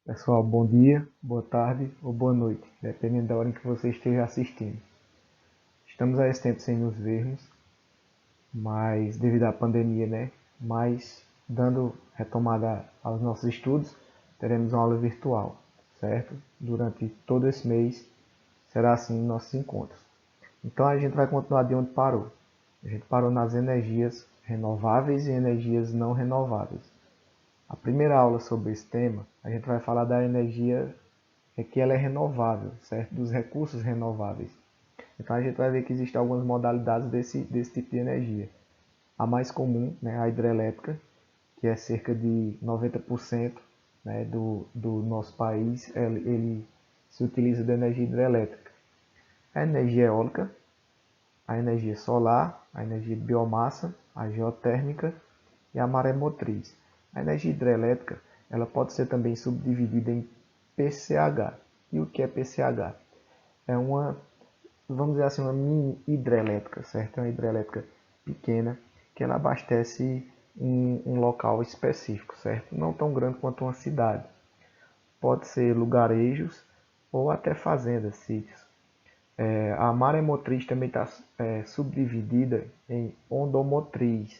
Pessoal, bom dia, boa tarde ou boa noite, dependendo da hora em que você esteja assistindo. Estamos há esse tempo sem nos vermos, mas devido à pandemia, né? Mas dando retomada aos nossos estudos, teremos uma aula virtual, certo? Durante todo esse mês será assim nossos encontros. Então a gente vai continuar de onde parou. A gente parou nas energias renováveis e energias não renováveis. A primeira aula sobre esse tema, a gente vai falar da energia que ela é renovável, certo? Dos recursos renováveis. Então a gente vai ver que existem algumas modalidades desse tipo de energia. A mais comum, né, a hidrelétrica, que é cerca de 90%, né, do nosso país, ele se utiliza da energia hidrelétrica. A energia eólica, a energia solar, a energia de biomassa, a geotérmica e a maré motriz. A energia hidrelétrica ela pode ser também subdividida em PCH. E o que é PCH? É uma, vamos dizer assim, uma mini hidrelétrica, certo? É uma hidrelétrica pequena que ela abastece um local específico, certo? Não tão grande quanto uma cidade. Pode ser lugarejos ou até fazendas, sítios. A maremotriz também está subdividida em ondomotriz,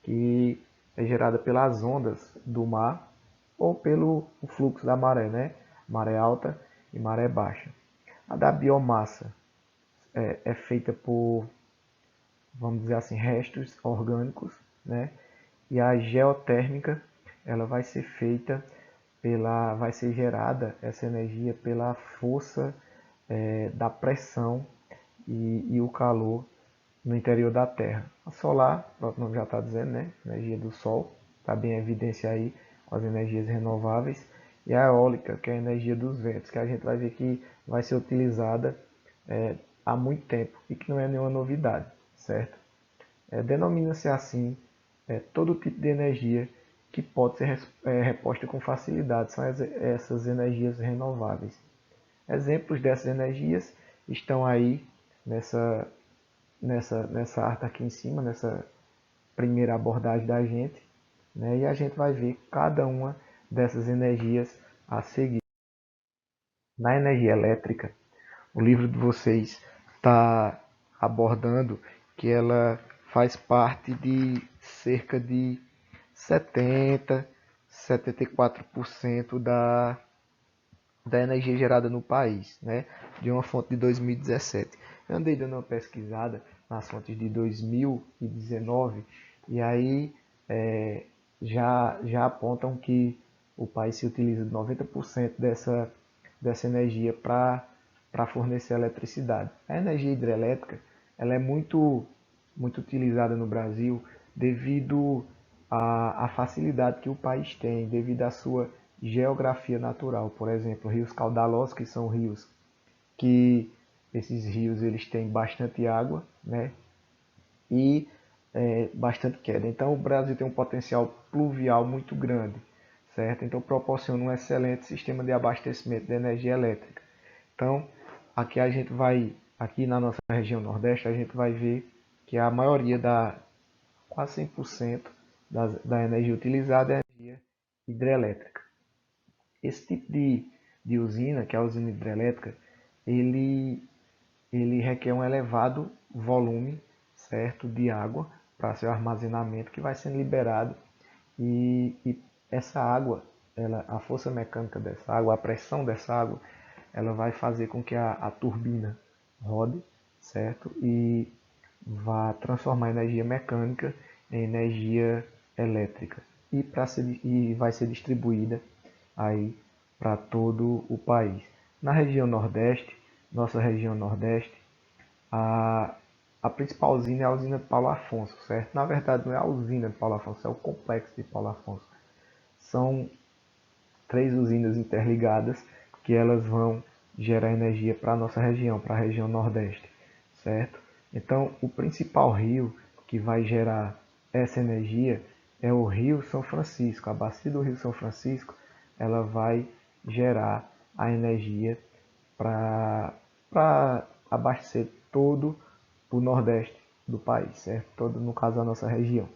que é gerada pelas ondas do mar ou pelo fluxo da maré, né? Maré alta e maré baixa. A da biomassa é feita por, vamos dizer assim, restos orgânicos, né? E a geotérmica, ela vai ser feita vai ser gerada essa energia pela força da pressão e o calor no interior da Terra. A solar, o próprio nome já está dizendo, né? Energia do Sol, está bem em evidência aí com as energias renováveis. E a eólica, que é a energia dos ventos, que a gente vai ver que vai ser utilizada é, há muito tempo e que não é nenhuma novidade, certo? Denomina-se assim todo tipo de energia que pode ser reposta com facilidade, são essas energias renováveis. Exemplos dessas energias estão aí nessa, nessa arte aqui em cima, nessa primeira abordagem da gente, né? E a gente vai ver cada uma dessas energias a seguir. Na energia elétrica, o livro de vocês está abordando que ela faz parte de cerca de 74% da energia gerada no país, né? De uma fonte de 2017. Eu andei dando uma pesquisada nas fontes de 2019 e aí já apontam que o país se utiliza de 90% dessa energia para fornecer eletricidade. A energia hidrelétrica ela é muito utilizada no Brasil devido à facilidade que o país tem, devido à sua geografia natural. Por exemplo, rios caudalosos, que são rios que esses rios eles têm bastante água, né? E bastante queda. Então o Brasil tem um potencial pluvial muito grande, certo? Então proporciona um excelente sistema de abastecimento de energia elétrica. Então aqui na nossa região Nordeste, a gente vai ver que a maioria quase 100% da energia utilizada é energia hidrelétrica. Esse tipo de usina, que é a usina hidrelétrica, ele, ele requer um elevado volume, certo, de água para seu armazenamento que vai sendo liberado e essa água, a força mecânica dessa água, a pressão dessa água, ela vai fazer com que a turbina rode, certo, e vá transformar a energia mecânica em energia elétrica e vai ser distribuída aí para todo o país. Na região Nordeste, nossa região Nordeste, a, a principal usina é a usina de Paulo Afonso, certo? Na verdade, não é a usina de Paulo Afonso, é o complexo de Paulo Afonso. São três usinas interligadas que elas vão gerar energia para a nossa região, para a região Nordeste, certo? Então, o principal rio que vai gerar essa energia é o Rio São Francisco. A bacia do Rio São Francisco, ela vai gerar a energia para abastecer todo o Nordeste do país, certo? Todo, no caso, a nossa região.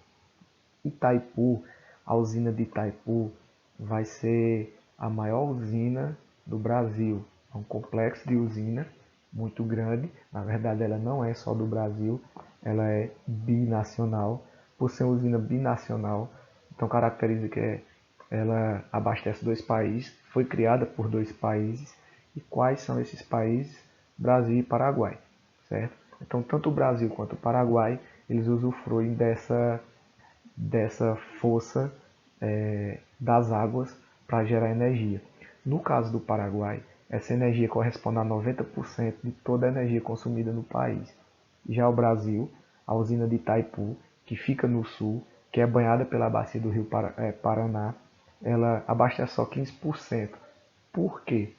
Itaipu, a usina de Itaipu vai ser a maior usina do Brasil. É um complexo de usina muito grande. Na verdade, ela não é só do Brasil, ela é binacional. Por ser uma usina binacional, então caracteriza que ela abastece dois países, foi criada por dois países. E quais são esses países? Brasil e Paraguai, certo? Então, tanto o Brasil quanto o Paraguai, eles usufruem dessa força das águas para gerar energia. No caso do Paraguai, essa energia corresponde a 90% de toda a energia consumida no país. Já o Brasil, a usina de Itaipu, que fica no sul, que é banhada pela bacia do rio Paraná, ela abastece só 15%. Por quê?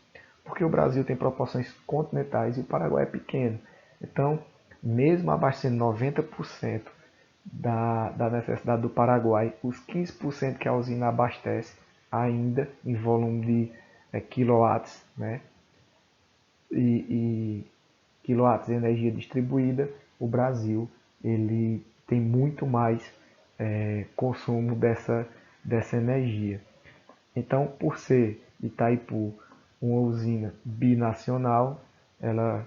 Porque o Brasil tem proporções continentais e o Paraguai é pequeno. Então, mesmo abastecendo 90% da necessidade do Paraguai, os 15% que a usina abastece ainda em volume de quilowatts, né? E quilowatts de energia distribuída, o Brasil ele tem muito mais consumo dessa energia. Então, por ser Itaipu uma usina binacional, ela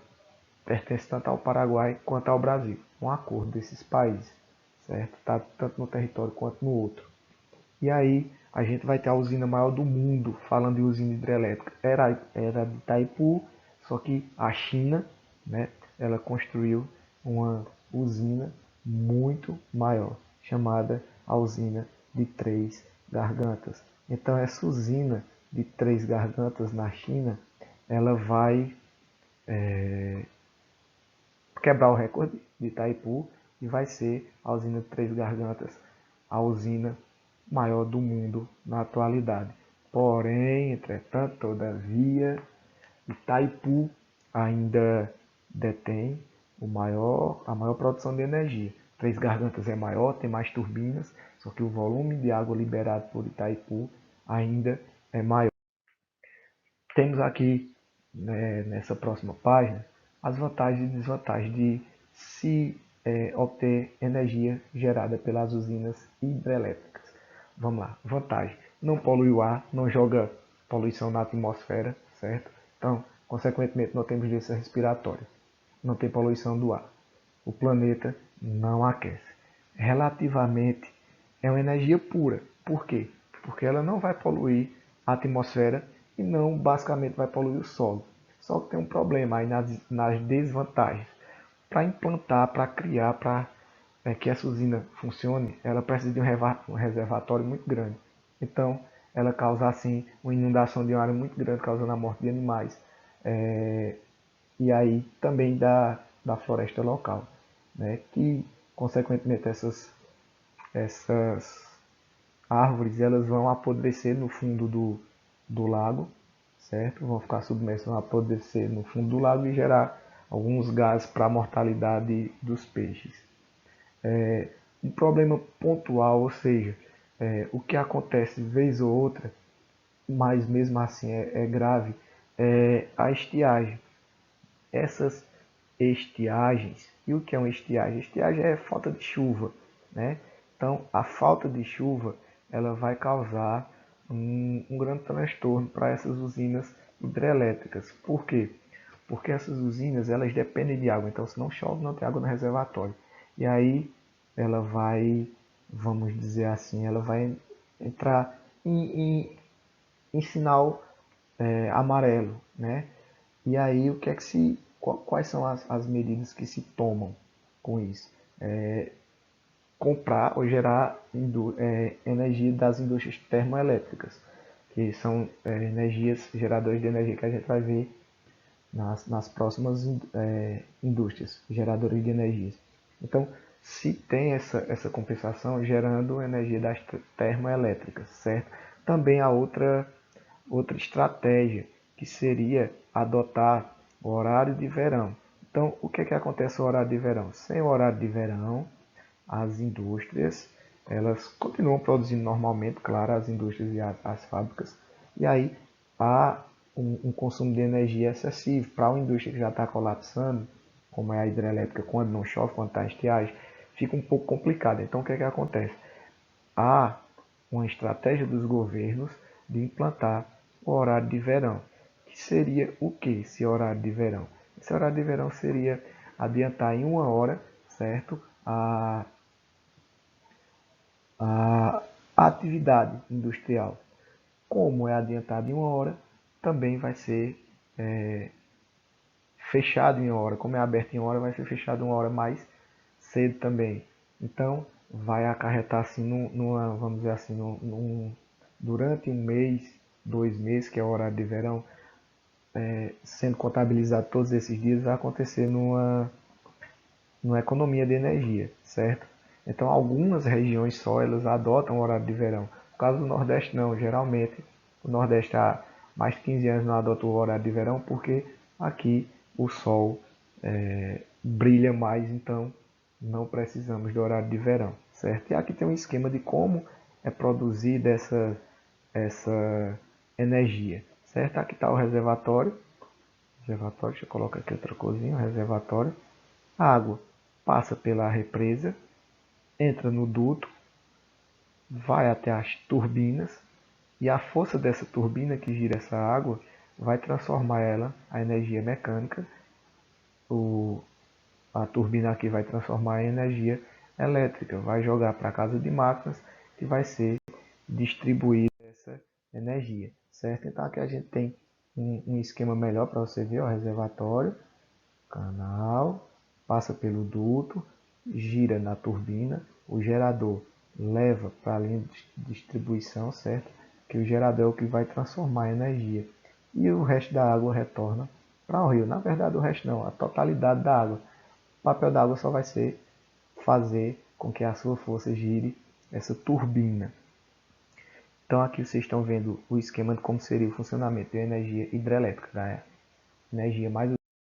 pertence tanto ao Paraguai quanto ao Brasil. Um acordo desses países, certo? Tá tanto no território quanto no outro. E aí a gente vai ter a usina maior do mundo, falando de usina hidrelétrica. Era de Itaipu, só que a China, né, ela construiu uma usina muito maior, chamada a usina de Três Gargantas. Então essa usina de Três Gargantas na China, ela vai quebrar o recorde de Itaipu e vai ser a usina de Três Gargantas, a usina maior do mundo na atualidade. Porém, entretanto, todavia, Itaipu ainda detém a maior produção de energia. Três Gargantas é maior, tem mais turbinas, só que o volume de água liberado por Itaipu ainda é maior. Temos aqui, né, nessa próxima página, as vantagens e desvantagens de se obter energia gerada pelas usinas hidrelétricas. Vamos lá, vantagem: não polui o ar, não joga poluição na atmosfera, certo? Então, consequentemente, não temos doença respiratória, não tem poluição do ar. O planeta não aquece. Relativamente, é uma energia pura. Por quê? Porque ela não vai poluir a atmosfera e não basicamente vai poluir o solo. Só que tem um problema aí nas desvantagens. Para implantar, para criar, para que essa usina funcione, ela precisa de um reservatório muito grande. Então, ela causa assim uma inundação de uma área muito grande, causando a morte de animais. E aí também da floresta local, né? Que consequentemente essas árvores elas vão apodrecer no fundo do lago, certo? Vão ficar submersas, vão apodrecer no fundo do lago e gerar alguns gases para a mortalidade dos peixes. Um problema pontual, ou seja, o que acontece vez ou outra, mas mesmo assim é grave, é a estiagem. Essas estiagens, e o que é uma estiagem? Estiagem é falta de chuva, né? Então, a falta de chuva ela vai causar um grande transtorno para essas usinas hidrelétricas. Por quê? Porque essas usinas elas dependem de água, então se não chove não tem água no reservatório. E aí ela vai, vamos dizer assim, ela vai entrar em sinal amarelo, né? E aí o que é que quais são as medidas que se tomam com isso? Comprar ou gerar energia das indústrias termoelétricas, que são energias, geradores de energia que a gente vai ver nas próximas indústrias, geradores de energias. Então, se tem essa compensação gerando energia das termoelétricas, certo? Também há outra estratégia, que seria adotar o horário de verão. Então, o que acontece no horário de verão? Sem o horário de verão, as indústrias elas continuam produzindo normalmente, claro, as indústrias e as fábricas, e aí há um consumo de energia excessivo para uma indústria que já está colapsando, como é a hidrelétrica, quando não chove, quando está em estiagem, fica um pouco complicado. Então, o que acontece? Há uma estratégia dos governos de implantar o horário de verão. Que seria o que esse horário de verão? Esse horário de verão seria adiantar em 1 hora, certo? A atividade industrial. Como é adiantado em 1 hora, também vai ser fechado em 1 hora. Como é aberto em 1 hora, vai ser fechado 1 hora mais cedo também. Então, vai acarretar assim, vamos dizer assim, durante 1 mês, 2 meses, que é o horário de verão, sendo contabilizado todos esses dias, vai acontecer numa economia de energia, certo? Então, algumas regiões só elas adotam o horário de verão. No caso do Nordeste, não. Geralmente, o Nordeste há mais de 15 anos não adota o horário de verão porque aqui o sol brilha mais, então não precisamos do horário de verão, certo? E aqui tem um esquema de como é produzida essa energia, certo? Aqui está o reservatório. Deixa eu colocar aqui outra coisinha, o reservatório. A água passa pela represa, entra no duto, vai até as turbinas e a força dessa turbina que gira essa água vai transformar ela, a energia mecânica, a turbina aqui vai transformar em energia elétrica, vai jogar para a casa de máquinas e vai ser distribuída essa energia, certo? Então aqui a gente tem um esquema melhor para você ver, o reservatório, canal, passa pelo duto, gira na turbina, o gerador leva para a linha de distribuição, certo? Que o gerador é o que vai transformar a energia. E o resto da água retorna para o rio. Na verdade, o resto não, a totalidade da água. O papel da água só vai ser fazer com que a sua força gire essa turbina. Então aqui vocês estão vendo o esquema de como seria o funcionamento da energia hidrelétrica, da energia mais